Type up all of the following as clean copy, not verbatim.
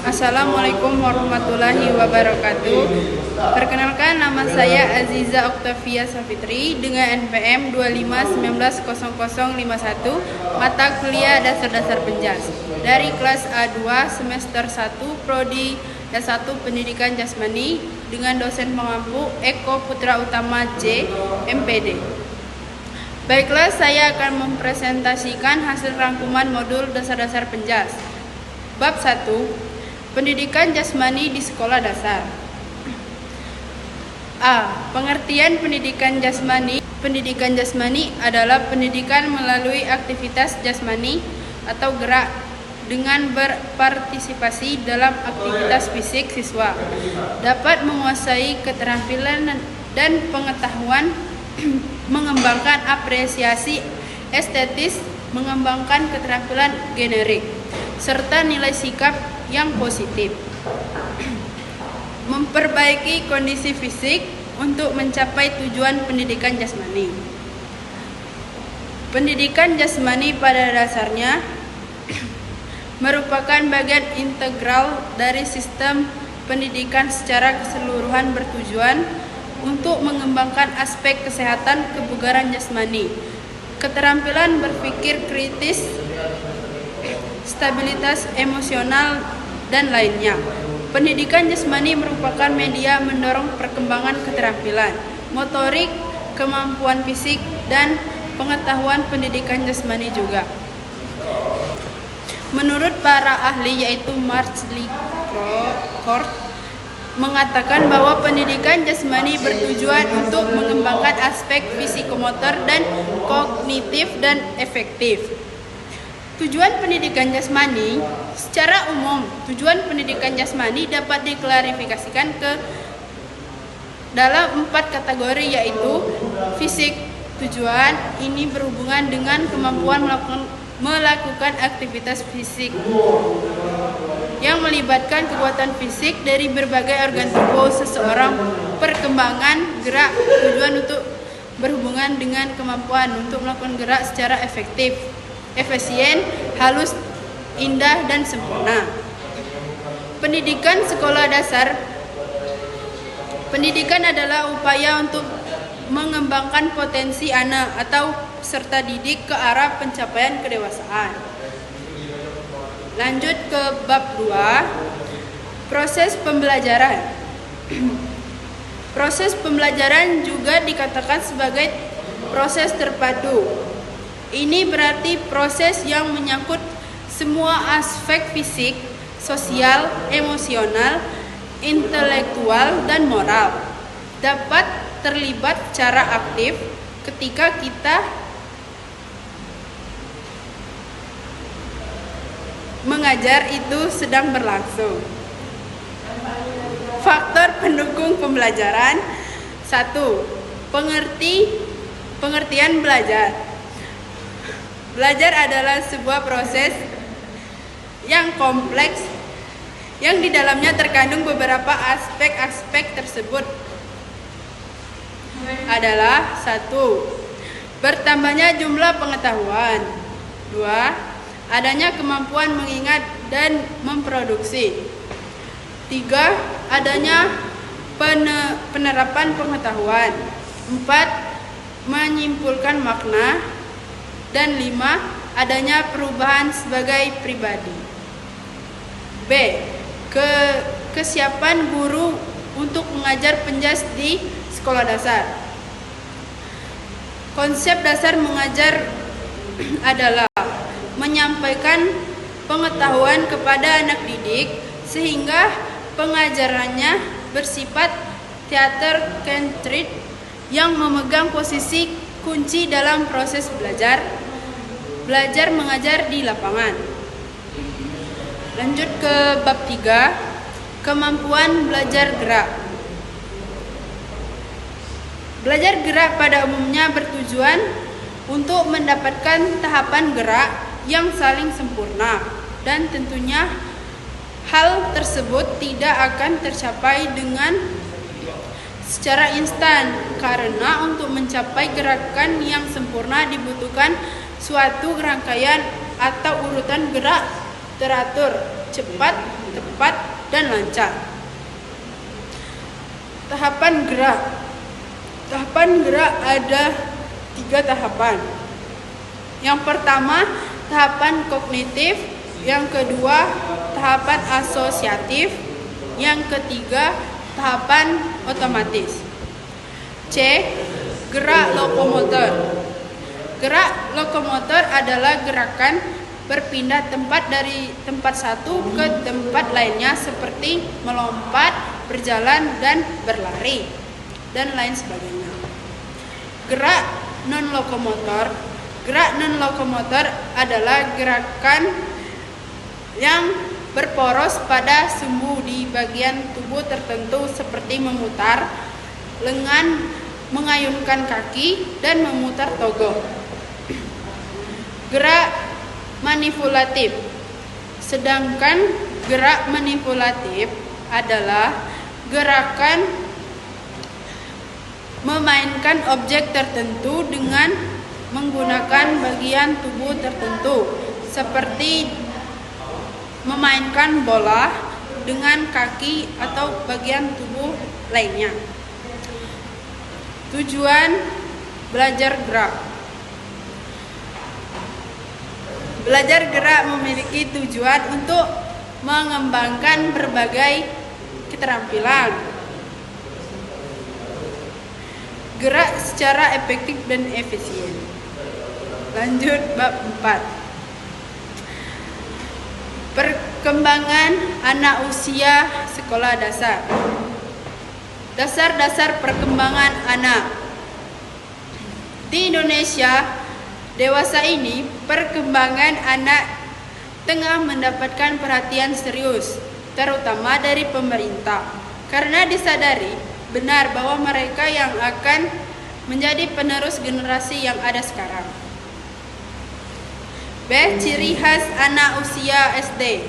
Assalamualaikum warahmatullahi wabarakatuh. Perkenalkan, nama saya Aziza Oktavia Safitri dengan NPM 25190051, mata kuliah Dasar-Dasar Penjas dari kelas A2 semester 1 Prodi S1 Pendidikan Jasmani dengan dosen pengampu Eko Putra Utama J, MPD. Baiklah, saya akan mempresentasikan hasil rangkuman modul Dasar-Dasar Penjas. Bab 1, Pendidikan Jasmani di Sekolah Dasar. A. Pengertian pendidikan jasmani. Pendidikan jasmani adalah pendidikan melalui aktivitas jasmani atau gerak dengan berpartisipasi dalam aktivitas fisik siswa, dapat menguasai keterampilan dan pengetahuan, mengembangkan apresiasi estetis, mengembangkan keterampilan generik, serta nilai sikap yang positif, memperbaiki kondisi fisik untuk mencapai tujuan pendidikan jasmani. Pendidikan jasmani pada dasarnya merupakan bagian integral dari sistem pendidikan secara keseluruhan, bertujuan untuk mengembangkan aspek kesehatan kebugaran jasmani, keterampilan berpikir kritis, stabilitas emosional, dan lainnya. Pendidikan jasmani merupakan media mendorong perkembangan keterampilan motorik, kemampuan fisik, dan pengetahuan pendidikan jasmani juga. Menurut para ahli, yaitu Marsly Court, mengatakan bahwa pendidikan jasmani bertujuan untuk mengembangkan aspek fisikomotor dan kognitif dan efektif. Tujuan pendidikan jasmani, secara umum, tujuan pendidikan jasmani dapat diklarifikasikan ke dalam 4 kategori, yaitu fisik. Tujuan ini berhubungan dengan kemampuan melakukan aktivitas fisik yang melibatkan kekuatan fisik dari berbagai organ tubuh seseorang. Perkembangan gerak, tujuan untuk berhubungan dengan kemampuan untuk melakukan gerak secara efektif, efisien, halus, indah, dan sempurna. Pendidikan sekolah dasar. Pendidikan adalah upaya untuk mengembangkan potensi anak atau peserta didik ke arah pencapaian kedewasaan. Lanjut ke bab 2, proses pembelajaran. Proses pembelajaran juga dikatakan sebagai proses terpadu. Ini berarti proses yang menyangkut semua aspek fisik, sosial, emosional, intelektual, dan moral. Dapat terlibat secara aktif ketika kita mengajar itu sedang berlangsung. Faktor pendukung pembelajaran. 1. Pengertian belajar. Belajar adalah sebuah proses yang kompleks yang di dalamnya terkandung beberapa aspek-aspek tersebut adalah: 1. Bertambahnya jumlah pengetahuan. 2. Adanya kemampuan mengingat dan memproduksi. 3. Adanya penerapan pengetahuan. 4. Menyimpulkan makna. Dan 5. Adanya perubahan sebagai pribadi. B. Kesiapan guru untuk mengajar penjas di sekolah dasar. Konsep dasar mengajar adalah menyampaikan pengetahuan kepada anak didik sehingga pengajarannya bersifat teater-sentrik yang memegang posisi kunci dalam proses belajar mengajar di lapangan. Lanjut ke bab 3, kemampuan belajar gerak. Belajar gerak pada umumnya bertujuan untuk mendapatkan tahapan gerak yang saling sempurna, dan tentunya hal tersebut tidak akan tercapai dengan secara instan, karena untuk mencapai gerakan yang sempurna dibutuhkan suatu rangkaian atau urutan gerak teratur cepat, tepat, dan lancar. Tahapan gerak. Tahapan gerak ada 3 tahapan. Yang pertama, tahapan kognitif. Yang kedua, tahapan asosiatif. Yang ketiga, tahapan otomatis. C. Gerak lokomotor. Gerak lokomotor adalah gerakan berpindah tempat dari tempat satu ke tempat lainnya seperti melompat, berjalan, dan berlari, dan lain sebagainya. Gerak non-lokomotor. Gerak non-lokomotor adalah gerakan yang berporos pada sumbu di bagian tubuh tertentu seperti memutar lengan, mengayunkan kaki, dan memutar togok. Gerak manipulatif. Sedangkan gerak manipulatif adalah gerakan memainkan objek tertentu dengan menggunakan bagian tubuh tertentu, seperti memainkan bola dengan kaki atau bagian tubuh lainnya. Tujuan belajar gerak. Belajar gerak memiliki tujuan untuk mengembangkan berbagai keterampilan. Gerak secara efektif dan efisien. Lanjut bab 4. Perkembangan anak usia sekolah dasar. Dasar-dasar perkembangan anak. Di Indonesia dewasa ini, perkembangan anak tengah mendapatkan perhatian serius, terutama dari pemerintah, karena disadari benar bahwa mereka yang akan menjadi penerus generasi yang ada sekarang. B. Ciri khas anak usia SD.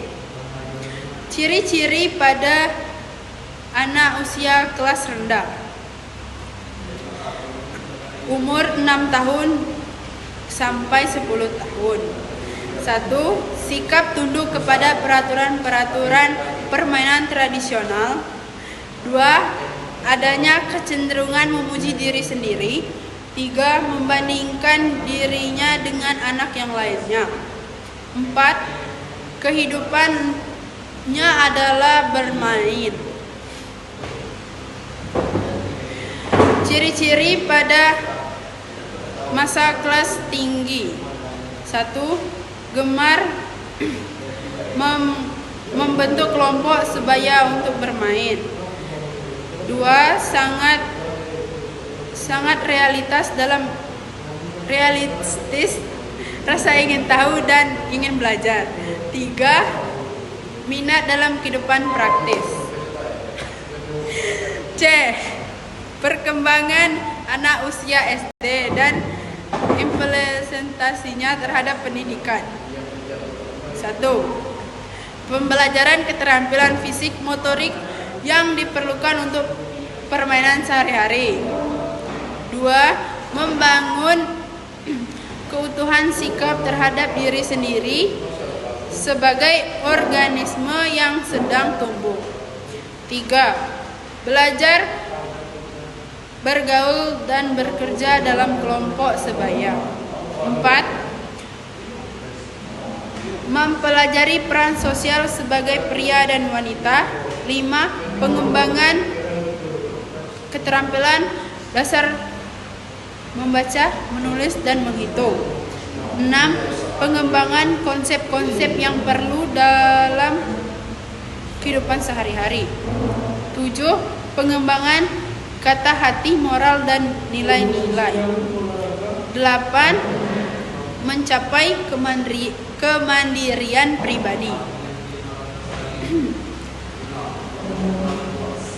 Ciri-ciri pada anak usia kelas rendah. Umur 6 tahun sampai 10 tahun. 1. Sikap tunduk kepada peraturan-peraturan permainan tradisional. 2. Adanya kecenderungan memuji diri sendiri. 3. Membandingkan dirinya dengan anak yang lainnya. 4. Kehidupannya adalah bermain. Ciri-ciri pada masa kelas tinggi. 1. Gemar membentuk kelompok sebaya untuk bermain. 2. Sangat realistis, rasa ingin tahu dan ingin belajar. 3. Minat dalam kehidupan praktis. C. Perkembangan anak usia SD dan implementasinya terhadap pendidikan. 1. Pembelajaran keterampilan fisik motorik yang diperlukan untuk permainan sehari-hari. 2. Membangun keutuhan sikap terhadap diri sendiri sebagai organisme yang sedang tumbuh. 3. Belajar bergaul dan bekerja dalam kelompok sebaya. 4. Mempelajari peran sosial sebagai pria dan wanita. 5. Pengembangan keterampilan dasar membaca, menulis, dan menghitung. 6. Pengembangan konsep-konsep yang perlu dalam kehidupan sehari-hari. 7. Pengembangan kata hati, moral, dan nilai-nilai. 8. Mencapai kemandirian pribadi.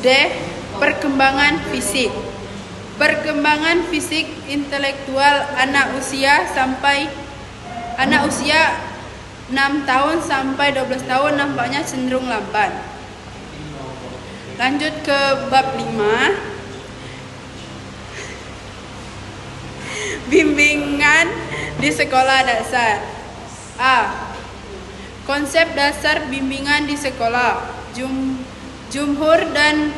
D. Perkembangan fisik. Perkembangan fisik intelektual anak usia 6 tahun sampai 12 tahun nampaknya cenderung lambat. Lanjut ke bab 5. Bimbingan di sekolah dasar. A. Konsep dasar bimbingan di sekolah. Jumhur dan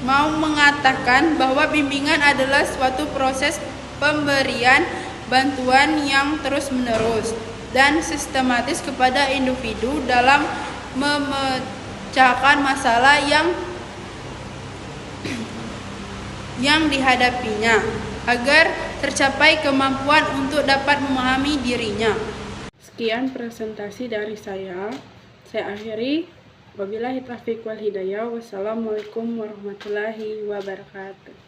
mau mengatakan bahwa bimbingan adalah suatu proses pemberian bantuan yang terus-menerus dan sistematis kepada individu dalam memecahkan masalah yang dihadapinya agar tercapai kemampuan untuk dapat memahami dirinya. Sekian presentasi dari saya akhiri. Wabillahi taufiq wal hidayah. Wassalamualaikum warahmatullahi wabarakatuh.